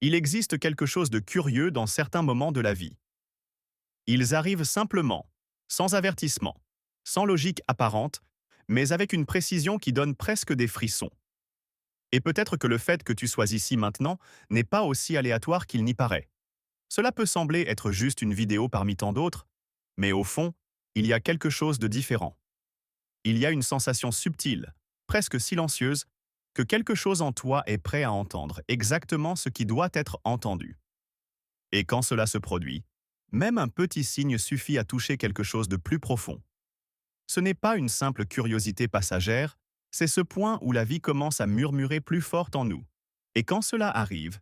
Il existe quelque chose de curieux dans certains moments de la vie. Ils arrivent simplement, sans avertissement, sans logique apparente, mais avec une précision qui donne presque des frissons. Et peut-être que le fait que tu sois ici maintenant n'est pas aussi aléatoire qu'il n'y paraît. Cela peut sembler être juste une vidéo parmi tant d'autres, mais au fond, il y a quelque chose de différent. Il y a une sensation subtile, presque silencieuse, que quelque chose en toi est prêt à entendre exactement ce qui doit être entendu. Et quand cela se produit, même un petit signe suffit à toucher quelque chose de plus profond. Ce n'est pas une simple curiosité passagère, c'est ce point où la vie commence à murmurer plus fort en nous. Et quand cela arrive,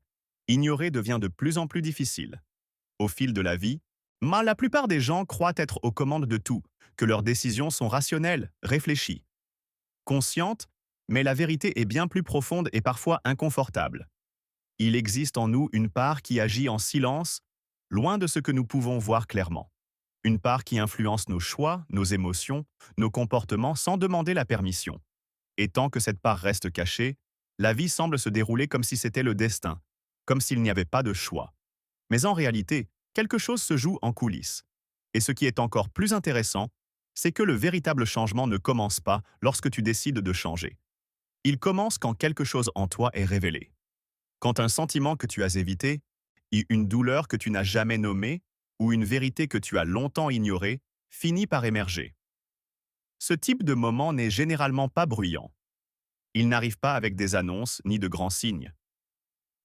ignorer devient de plus en plus difficile. Au fil de la vie, la plupart des gens croient être aux commandes de tout, que leurs décisions sont rationnelles, réfléchies, conscientes, mais la vérité est bien plus profonde et parfois inconfortable. Il existe en nous une part qui agit en silence, loin de ce que nous pouvons voir clairement. Une part qui influence nos choix, nos émotions, nos comportements sans demander la permission. Et tant que cette part reste cachée, la vie semble se dérouler comme si c'était le destin, comme s'il n'y avait pas de choix. Mais en réalité, quelque chose se joue en coulisses. Et ce qui est encore plus intéressant, c'est que le véritable changement ne commence pas lorsque tu décides de changer. Il commence quand quelque chose en toi est révélé. Quand un sentiment que tu as évité, une douleur que tu n'as jamais nommée, ou une vérité que tu as longtemps ignorée, finit par émerger. Ce type de moment n'est généralement pas bruyant. Il n'arrive pas avec des annonces ni de grands signes.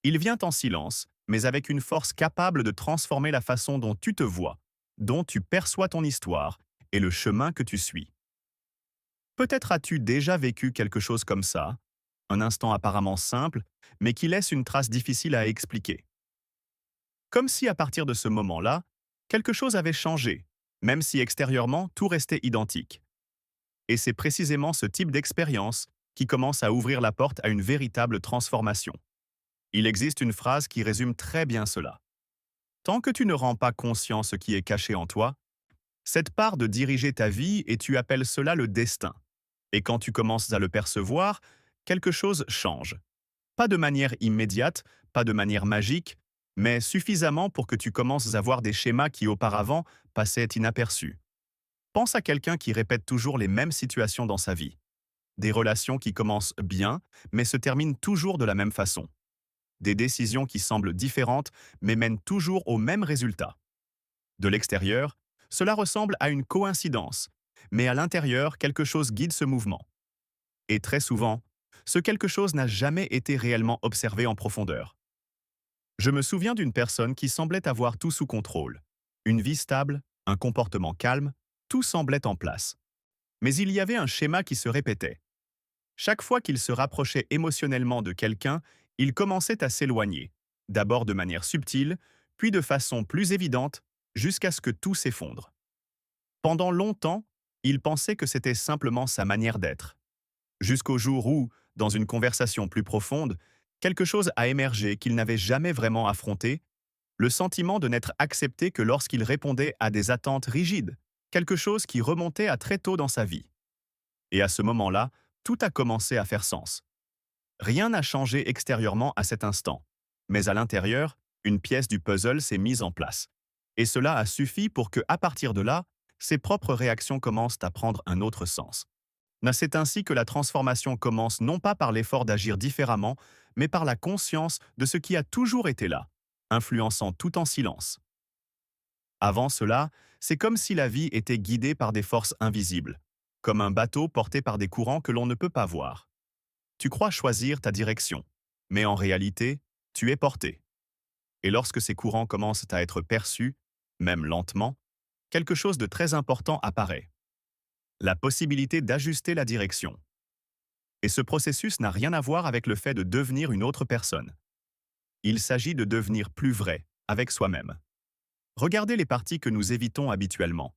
Il vient en silence, mais avec une force capable de transformer la façon dont tu te vois, dont tu perçois ton histoire et le chemin que tu suis. Peut-être as-tu déjà vécu quelque chose comme ça, un instant apparemment simple, mais qui laisse une trace difficile à expliquer. Comme si à partir de ce moment-là, quelque chose avait changé, même si extérieurement tout restait identique. Et c'est précisément ce type d'expérience qui commence à ouvrir la porte à une véritable transformation. Il existe une phrase qui résume très bien cela. Tant que tu ne rends pas conscient ce qui est caché en toi, cette part de diriger ta vie et tu appelles cela le destin. Et quand tu commences à le percevoir, quelque chose change. Pas de manière immédiate, pas de manière magique, mais suffisamment pour que tu commences à voir des schémas qui auparavant passaient inaperçus. Pense à quelqu'un qui répète toujours les mêmes situations dans sa vie. Des relations qui commencent bien, mais se terminent toujours de la même façon. Des décisions qui semblent différentes, mais mènent toujours au même résultat. De l'extérieur, cela ressemble à une coïncidence, mais à l'intérieur, quelque chose guide ce mouvement. Et très souvent, ce quelque chose n'a jamais été réellement observé en profondeur. Je me souviens d'une personne qui semblait avoir tout sous contrôle. Une vie stable, un comportement calme, tout semblait en place. Mais il y avait un schéma qui se répétait. Chaque fois qu'il se rapprochait émotionnellement de quelqu'un, il commençait à s'éloigner, d'abord de manière subtile, puis de façon plus évidente, jusqu'à ce que tout s'effondre. Pendant longtemps, il pensait que c'était simplement sa manière d'être. Jusqu'au jour où, dans une conversation plus profonde, quelque chose a émergé qu'il n'avait jamais vraiment affronté, le sentiment de n'être accepté que lorsqu'il répondait à des attentes rigides, quelque chose qui remontait à très tôt dans sa vie. Et à ce moment-là, tout a commencé à faire sens. Rien n'a changé extérieurement à cet instant, mais à l'intérieur, une pièce du puzzle s'est mise en place. Et cela a suffi pour que, à partir de là, ses propres réactions commencent à prendre un autre sens. C'est ainsi que la transformation commence non pas par l'effort d'agir différemment, mais par la conscience de ce qui a toujours été là, influençant tout en silence. Avant cela, c'est comme si la vie était guidée par des forces invisibles, comme un bateau porté par des courants que l'on ne peut pas voir. Tu crois choisir ta direction, mais en réalité, tu es porté. Et lorsque ces courants commencent à être perçus, même lentement, quelque chose de très important apparaît. La possibilité d'ajuster la direction. Et ce processus n'a rien à voir avec le fait de devenir une autre personne. Il s'agit de devenir plus vrai, avec soi-même. Regardez les parties que nous évitons habituellement.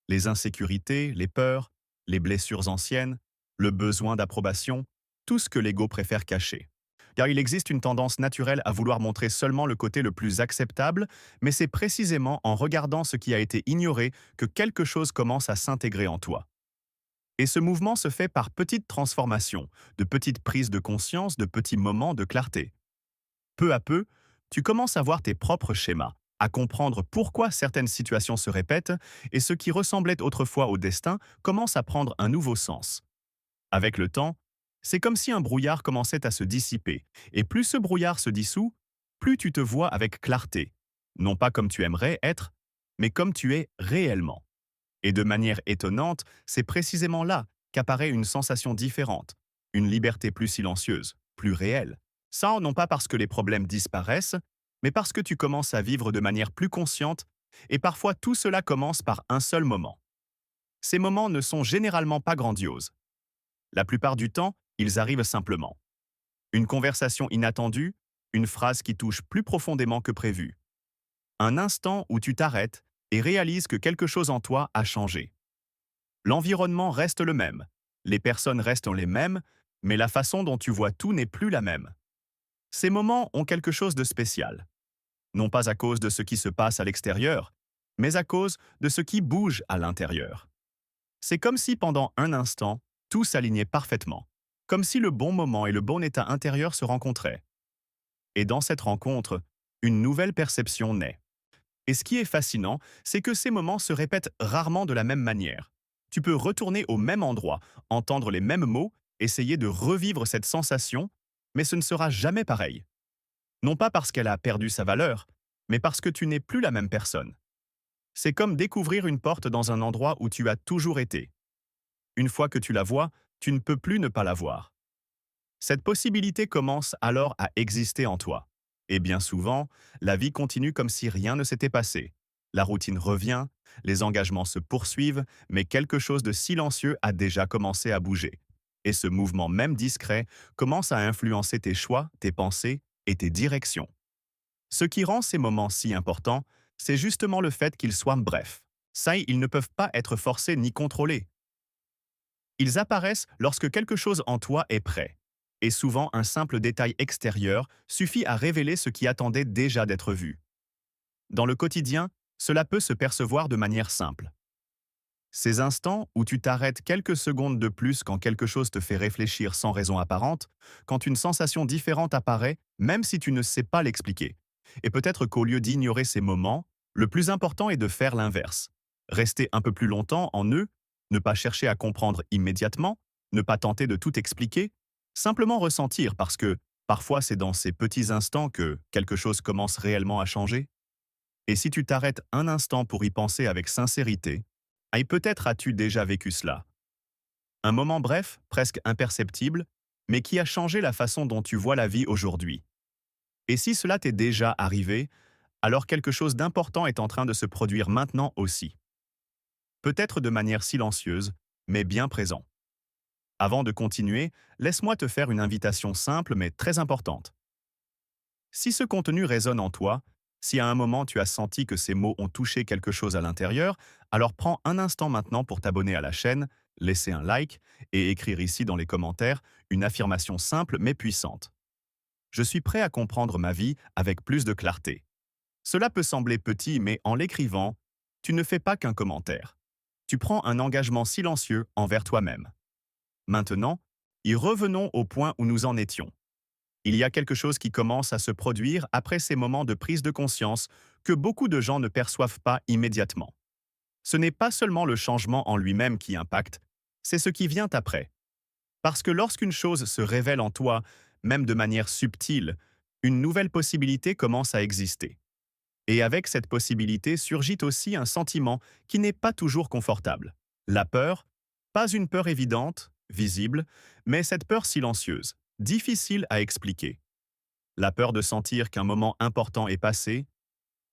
Les insécurités, les peurs, les blessures anciennes, le besoin d'approbation, tout ce que l'ego préfère cacher. Car il existe une tendance naturelle à vouloir montrer seulement le côté le plus acceptable, mais c'est précisément en regardant ce qui a été ignoré que quelque chose commence à s'intégrer en toi. Et ce mouvement se fait par petites transformations, de petites prises de conscience, de petits moments de clarté. Peu à peu, Tu commences à voir tes propres schémas, à comprendre pourquoi certaines situations se répètent et ce qui ressemblait autrefois au destin commence à prendre un nouveau sens. Avec le temps, c'est comme si un brouillard commençait à se dissiper, et plus ce brouillard se dissout, plus tu te vois avec clarté, non pas comme tu aimerais être, mais comme tu es réellement. Et de manière étonnante, c'est précisément là qu'apparaît une sensation différente, une liberté plus silencieuse, plus réelle. Ça, non pas parce que les problèmes disparaissent, mais parce que tu commences à vivre de manière plus consciente, et parfois tout cela commence par un seul moment. Ces moments ne sont généralement pas grandioses. La plupart du temps, ils arrivent simplement. Une conversation inattendue, une phrase qui touche plus profondément que prévu. Un instant où tu t'arrêtes et réalises que quelque chose en toi a changé. L'environnement reste le même, les personnes restent les mêmes, mais la façon dont tu vois tout n'est plus la même. Ces moments ont quelque chose de spécial. Non pas à cause de ce qui se passe à l'extérieur, mais à cause de ce qui bouge à l'intérieur. C'est comme si pendant un instant, tout s'alignait parfaitement, comme si le bon moment et le bon état intérieur se rencontraient. Et dans cette rencontre, une nouvelle perception naît. Et ce qui est fascinant, c'est que ces moments se répètent rarement de la même manière. Tu peux retourner au même endroit, entendre les mêmes mots, essayer de revivre cette sensation, mais ce ne sera jamais pareil. Non pas parce qu'elle a perdu sa valeur, mais parce que tu n'es plus la même personne. C'est comme découvrir une porte dans un endroit où tu as toujours été. Une fois que tu la vois, tu ne peux plus ne pas la voir. Cette possibilité commence alors à exister en toi. Et bien souvent, la vie continue comme si rien ne s'était passé. La routine revient, les engagements se poursuivent, mais quelque chose de silencieux a déjà commencé à bouger. Et ce mouvement même discret commence à influencer tes choix, tes pensées et tes directions. Ce qui rend ces moments si importants, c'est justement le fait qu'ils soient brefs. Ça, ils ne peuvent pas être forcés ni contrôlés. Ils apparaissent lorsque quelque chose en toi est prêt. Et souvent, un simple détail extérieur suffit à révéler ce qui attendait déjà d'être vu. Dans le quotidien, cela peut se percevoir de manière simple. Ces instants où tu t'arrêtes quelques secondes de plus quand quelque chose te fait réfléchir sans raison apparente, quand une sensation différente apparaît, même si tu ne sais pas l'expliquer. Et peut-être qu'au lieu d'ignorer ces moments, le plus important est de faire l'inverse. Rester un peu plus longtemps en eux, ne pas chercher à comprendre immédiatement, ne pas tenter de tout expliquer, simplement ressentir parce que parfois c'est dans ces petits instants que quelque chose commence réellement à changer. Et si tu t'arrêtes un instant pour y penser avec sincérité, et peut-être as-tu déjà vécu cela. Un moment bref, presque imperceptible, mais qui a changé la façon dont tu vois la vie aujourd'hui. Et si cela t'est déjà arrivé, alors quelque chose d'important est en train de se produire maintenant aussi. Peut-être de manière silencieuse, mais bien présent. Avant de continuer, laisse-moi te faire une invitation simple mais très importante. Si ce contenu résonne en toi, si à un moment tu as senti que ces mots ont touché quelque chose à l'intérieur, alors prends un instant maintenant pour t'abonner à la chaîne, laisser un like et écrire ici dans les commentaires une affirmation simple mais puissante. Je suis prêt à comprendre ma vie avec plus de clarté. Cela peut sembler petit, mais en l'écrivant, tu ne fais pas qu'un commentaire. Tu prends un engagement silencieux envers toi-même. Maintenant, y revenons au point où nous en étions. Il y a quelque chose qui commence à se produire après ces moments de prise de conscience que beaucoup de gens ne perçoivent pas immédiatement. Ce n'est pas seulement le changement en lui-même qui impacte, c'est ce qui vient après. Parce que lorsqu'une chose se révèle en toi, même de manière subtile, une nouvelle possibilité commence à exister. Et avec cette possibilité surgit aussi un sentiment qui n'est pas toujours confortable. La peur, pas une peur évidente, visible, mais cette peur silencieuse, difficile à expliquer. La peur de sentir qu'un moment important est passé,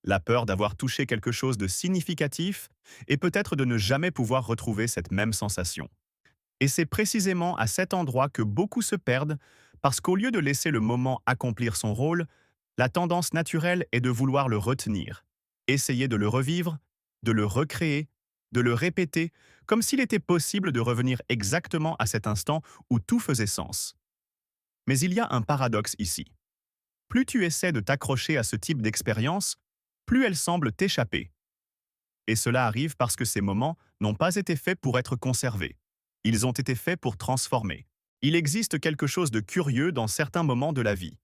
la peur d'avoir touché quelque chose de significatif et peut-être de ne jamais pouvoir retrouver cette même sensation. Et c'est précisément à cet endroit que beaucoup se perdent parce qu'au lieu de laisser le moment accomplir son rôle, la tendance naturelle est de vouloir le retenir, essayer de le revivre, de le recréer, de le répéter, comme s'il était possible de revenir exactement à cet instant où tout faisait sens. Mais il y a un paradoxe ici. Plus tu essaies de t'accrocher à ce type d'expérience, plus elle semble t'échapper. Et cela arrive parce que ces moments n'ont pas été faits pour être conservés. Ils ont été faits pour transformer. Il existe quelque chose de curieux dans certains moments de la vie.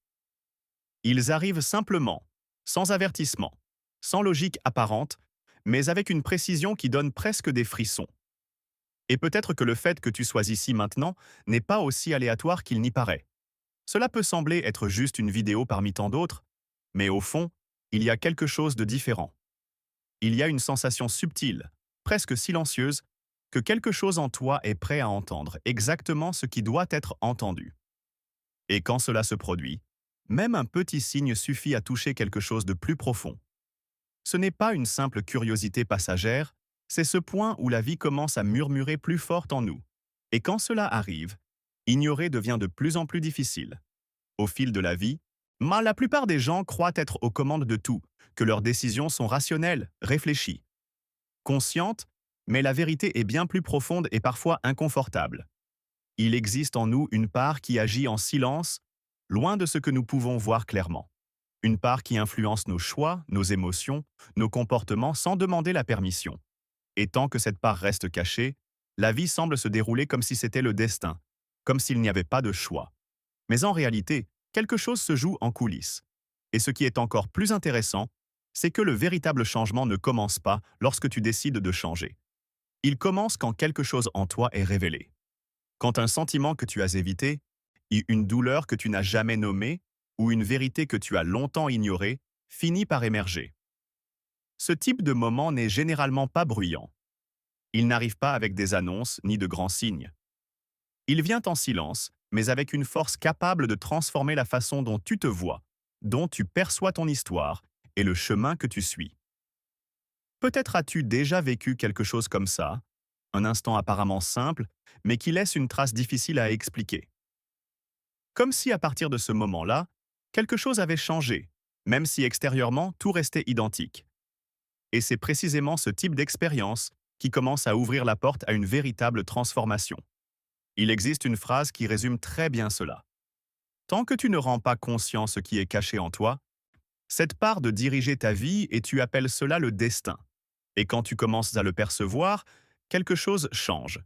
Ils arrivent simplement, sans avertissement, sans logique apparente, mais avec une précision qui donne presque des frissons. Et peut-être que le fait que tu sois ici maintenant n'est pas aussi aléatoire qu'il n'y paraît. Cela peut sembler être juste une vidéo parmi tant d'autres, mais au fond, il y a quelque chose de différent. Il y a une sensation subtile, presque silencieuse, que quelque chose en toi est prêt à entendre exactement ce qui doit être entendu. Et quand cela se produit, même un petit signe suffit à toucher quelque chose de plus profond. Ce n'est pas une simple curiosité passagère, c'est ce point où la vie commence à murmurer plus fort en nous. Et quand cela arrive, ignorer devient de plus en plus difficile. Au fil de la vie, la plupart des gens croient être aux commandes de tout, que leurs décisions sont rationnelles, réfléchies, conscientes, mais la vérité est bien plus profonde et parfois inconfortable. Il existe en nous une part qui agit en silence, loin de ce que nous pouvons voir clairement. Une part qui influence nos choix, nos émotions, nos comportements sans demander la permission. Et tant que cette part reste cachée, la vie semble se dérouler comme si c'était le destin, comme s'il n'y avait pas de choix. Mais en réalité, quelque chose se joue en coulisses. Et ce qui est encore plus intéressant, c'est que le véritable changement ne commence pas lorsque tu décides de changer. Il commence quand quelque chose en toi est révélé. Quand un sentiment que tu as évité, une douleur que tu n'as jamais nommée, ou une vérité que tu as longtemps ignorée, finit par émerger. Ce type de moment n'est généralement pas bruyant. Il n'arrive pas avec des annonces ni de grands signes. Il vient en silence, mais avec une force capable de transformer la façon dont tu te vois, dont tu perçois ton histoire et le chemin que tu suis. Peut-être as-tu déjà vécu quelque chose comme ça, un instant apparemment simple, mais qui laisse une trace difficile à expliquer. Comme si à partir de ce moment-là, quelque chose avait changé, même si extérieurement tout restait identique. Et c'est précisément ce type d'expérience qui commence à ouvrir la porte à une véritable transformation. Il existe une phrase qui résume très bien cela. Tant que tu ne rends pas conscient ce qui est caché en toi, cette part de diriger ta vie et tu appelles cela le destin. Et quand tu commences à le percevoir, quelque chose change.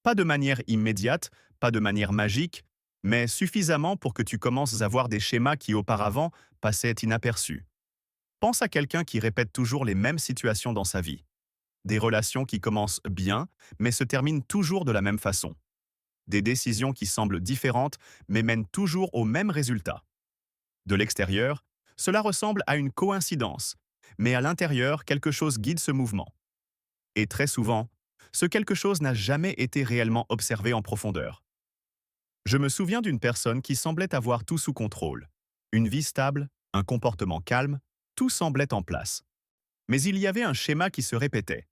Pas de manière immédiate, pas de manière magique, mais suffisamment pour que tu commences à voir des schémas qui auparavant passaient inaperçus. Pense à quelqu'un qui répète toujours les mêmes situations dans sa vie. Des relations qui commencent bien, mais se terminent toujours de la même façon. Des décisions qui semblent différentes, mais mènent toujours au même résultat. De l'extérieur, cela ressemble à une coïncidence, mais à l'intérieur, quelque chose guide ce mouvement. Et très souvent, ce quelque chose n'a jamais été réellement observé en profondeur. Je me souviens d'une personne qui semblait avoir tout sous contrôle. Une vie stable, un comportement calme, tout semblait en place. Mais il y avait un schéma qui se répétait.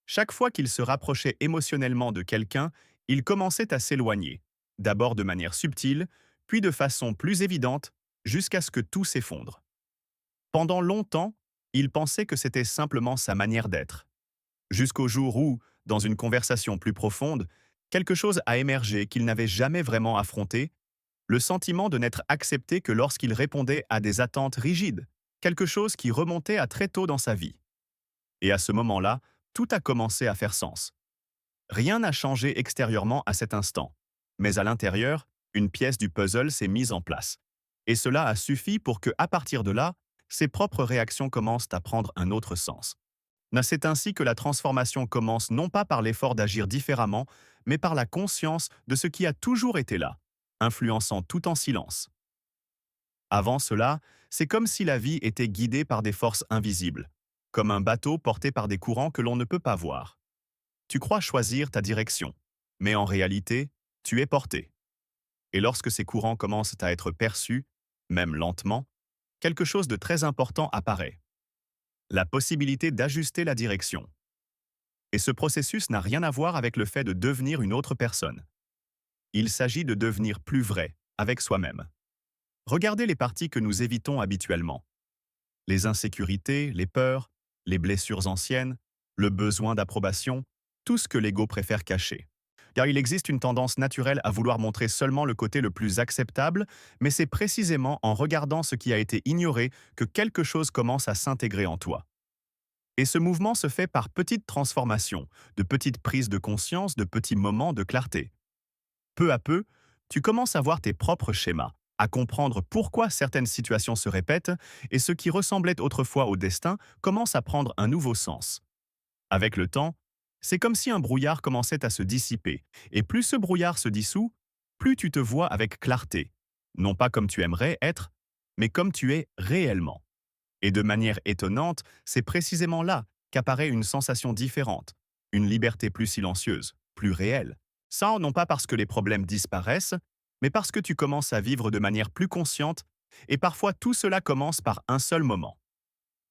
Chaque fois qu'il se rapprochait émotionnellement de quelqu'un, il commençait à s'éloigner, d'abord de manière subtile, puis de façon plus évidente, jusqu'à ce que tout s'effondre. Pendant longtemps, il pensait que c'était simplement sa manière d'être. Jusqu'au jour où, dans une conversation plus profonde, quelque chose a émergé qu'il n'avait jamais vraiment affronté, le sentiment de n'être accepté que lorsqu'il répondait à des attentes rigides, quelque chose qui remontait à très tôt dans sa vie. Et à ce moment-là, tout a commencé à faire sens. Rien n'a changé extérieurement à cet instant, mais à l'intérieur, une pièce du puzzle s'est mise en place. Et cela a suffi pour que, à partir de là, ses propres réactions commencent à prendre un autre sens. C'est ainsi que la transformation commence non pas par l'effort d'agir différemment, mais par la conscience de ce qui a toujours été là, influençant tout en silence. Avant cela, c'est comme si la vie était guidée par des forces invisibles, comme un bateau porté par des courants que l'on ne peut pas voir. Tu crois choisir ta direction, mais en réalité, tu es porté. Et lorsque ces courants commencent à être perçus, même lentement, quelque chose de très important apparaît. La possibilité d'ajuster la direction. Et ce processus n'a rien à voir avec le fait de devenir une autre personne. Il s'agit de devenir plus vrai, avec soi-même. Regardez les parties que nous évitons habituellement. Les insécurités, les peurs, les blessures anciennes, le besoin d'approbation, tout ce que l'ego préfère cacher. Car il existe une tendance naturelle à vouloir montrer seulement le côté le plus acceptable, mais c'est précisément en regardant ce qui a été ignoré que quelque chose commence à s'intégrer en toi. Et ce mouvement se fait par petites transformations, de petites prises de conscience, de petits moments de clarté. Peu à peu, tu commences à voir tes propres schémas, à comprendre pourquoi certaines situations se répètent et ce qui ressemblait autrefois au destin commence à prendre un nouveau sens. Avec le temps, c'est comme si un brouillard commençait à se dissiper, et plus ce brouillard se dissout, plus tu te vois avec clarté, non pas comme tu aimerais être, mais comme tu es réellement. Et de manière étonnante, c'est précisément là qu'apparaît une sensation différente, une liberté plus silencieuse, plus réelle. Ça, non pas parce que les problèmes disparaissent, mais parce que tu commences à vivre de manière plus consciente, et parfois tout cela commence par un seul moment.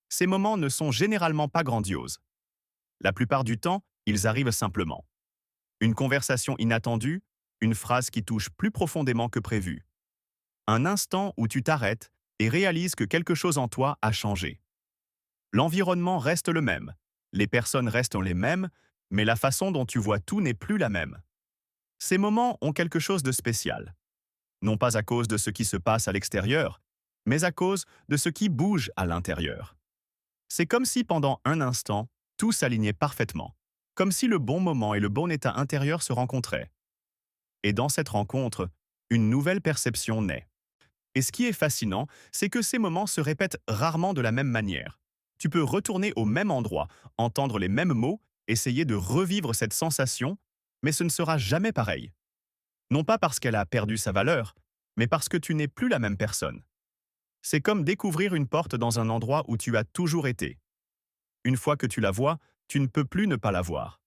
Ces moments ne sont généralement pas grandioses. La plupart du temps, ils arrivent simplement. Une conversation inattendue, une phrase qui touche plus profondément que prévu. Un instant où tu t'arrêtes et réalises que quelque chose en toi a changé. L'environnement reste le même, les personnes restent les mêmes, mais la façon dont tu vois tout n'est plus la même. Ces moments ont quelque chose de spécial. Non pas à cause de ce qui se passe à l'extérieur, mais à cause de ce qui bouge à l'intérieur. C'est comme si pendant un instant, tout s'alignait parfaitement, comme si le bon moment et le bon état intérieur se rencontraient. Et dans cette rencontre, une nouvelle perception naît. Et ce qui est fascinant, c'est que ces moments se répètent rarement de la même manière. Tu peux retourner au même endroit, entendre les mêmes mots, essayer de revivre cette sensation, mais ce ne sera jamais pareil. Non pas parce qu'elle a perdu sa valeur, mais parce que tu n'es plus la même personne. C'est comme découvrir une porte dans un endroit où tu as toujours été. Une fois que tu la vois, tu ne peux plus ne pas la voir.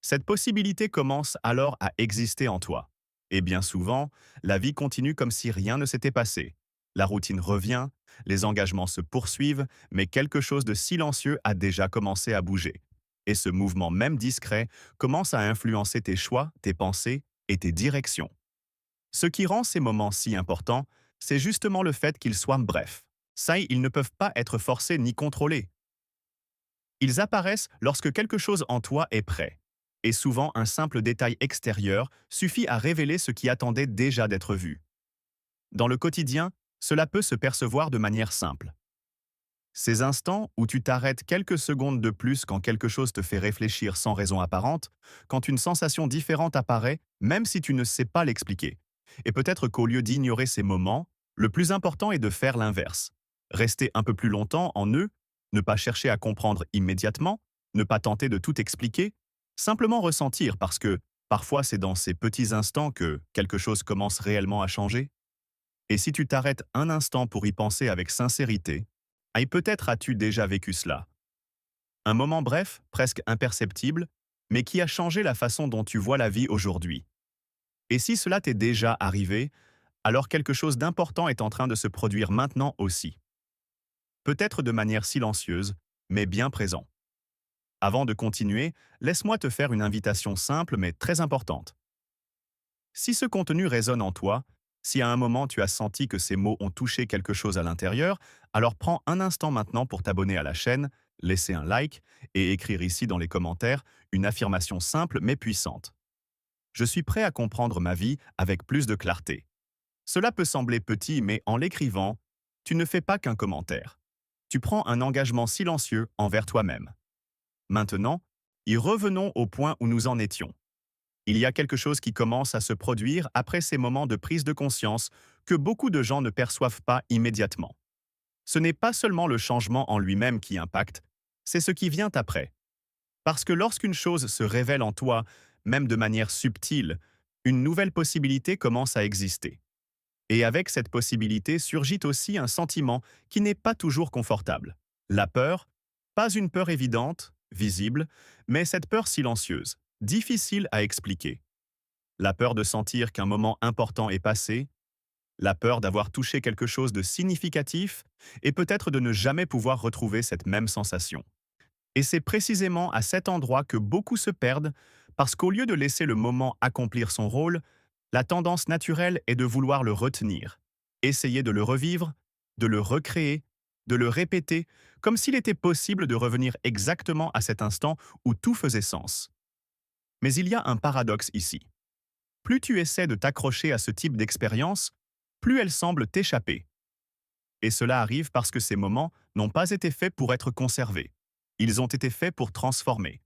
Cette possibilité commence alors à exister en toi. Et bien souvent, la vie continue comme si rien ne s'était passé. La routine revient, les engagements se poursuivent, mais quelque chose de silencieux a déjà commencé à bouger. Et ce mouvement même discret commence à influencer tes choix, tes pensées et tes directions. Ce qui rend ces moments si importants, c'est justement le fait qu'ils soient brefs. Ça, ils ne peuvent pas être forcés ni contrôlés. Ils apparaissent lorsque quelque chose en toi est prêt. Et souvent, un simple détail extérieur suffit à révéler ce qui attendait déjà d'être vu. Dans le quotidien, cela peut se percevoir de manière simple. Ces instants où tu t'arrêtes quelques secondes de plus quand quelque chose te fait réfléchir sans raison apparente, quand une sensation différente apparaît, même si tu ne sais pas l'expliquer. Et peut-être qu'au lieu d'ignorer ces moments, le plus important est de faire l'inverse. Rester un peu plus longtemps en eux, ne pas chercher à comprendre immédiatement, ne pas tenter de tout expliquer, simplement ressentir parce que parfois c'est dans ces petits instants que quelque chose commence réellement à changer. Et si tu t'arrêtes un instant pour y penser avec sincérité, et peut-être as-tu déjà vécu cela. Un moment bref, presque imperceptible, mais qui a changé la façon dont tu vois la vie aujourd'hui. Et si cela t'est déjà arrivé, alors quelque chose d'important est en train de se produire maintenant aussi. Peut-être de manière silencieuse, mais bien présent. Avant de continuer, laisse-moi te faire une invitation simple mais très importante. Si ce contenu résonne en toi, si à un moment tu as senti que ces mots ont touché quelque chose à l'intérieur, alors prends un instant maintenant pour t'abonner à la chaîne, laisser un like et écrire ici dans les commentaires une affirmation simple mais puissante. Je suis prêt à comprendre ma vie avec plus de clarté. Cela peut sembler petit, mais en l'écrivant, tu ne fais pas qu'un commentaire. Tu prends un engagement silencieux envers toi-même. Maintenant, y revenons au point où nous en étions. Il y a quelque chose qui commence à se produire après ces moments de prise de conscience que beaucoup de gens ne perçoivent pas immédiatement. Ce n'est pas seulement le changement en lui-même qui impacte, c'est ce qui vient après. Parce que lorsqu'une chose se révèle en toi, même de manière subtile, une nouvelle possibilité commence à exister. Et avec cette possibilité surgit aussi un sentiment qui n'est pas toujours confortable. La peur, pas une peur évidente, visible, mais cette peur silencieuse, difficile à expliquer. La peur de sentir qu'un moment important est passé, la peur d'avoir touché quelque chose de significatif et peut-être de ne jamais pouvoir retrouver cette même sensation. Et c'est précisément à cet endroit que beaucoup se perdent parce qu'au lieu de laisser le moment accomplir son rôle, la tendance naturelle est de vouloir le retenir, essayer de le revivre, de le recréer, de le répéter, comme s'il était possible de revenir exactement à cet instant où tout faisait sens. Mais il y a un paradoxe ici. Plus tu essaies de t'accrocher à ce type d'expérience, plus elle semble t'échapper. Et cela arrive parce que ces moments n'ont pas été faits pour être conservés. Ils ont été faits pour transformer.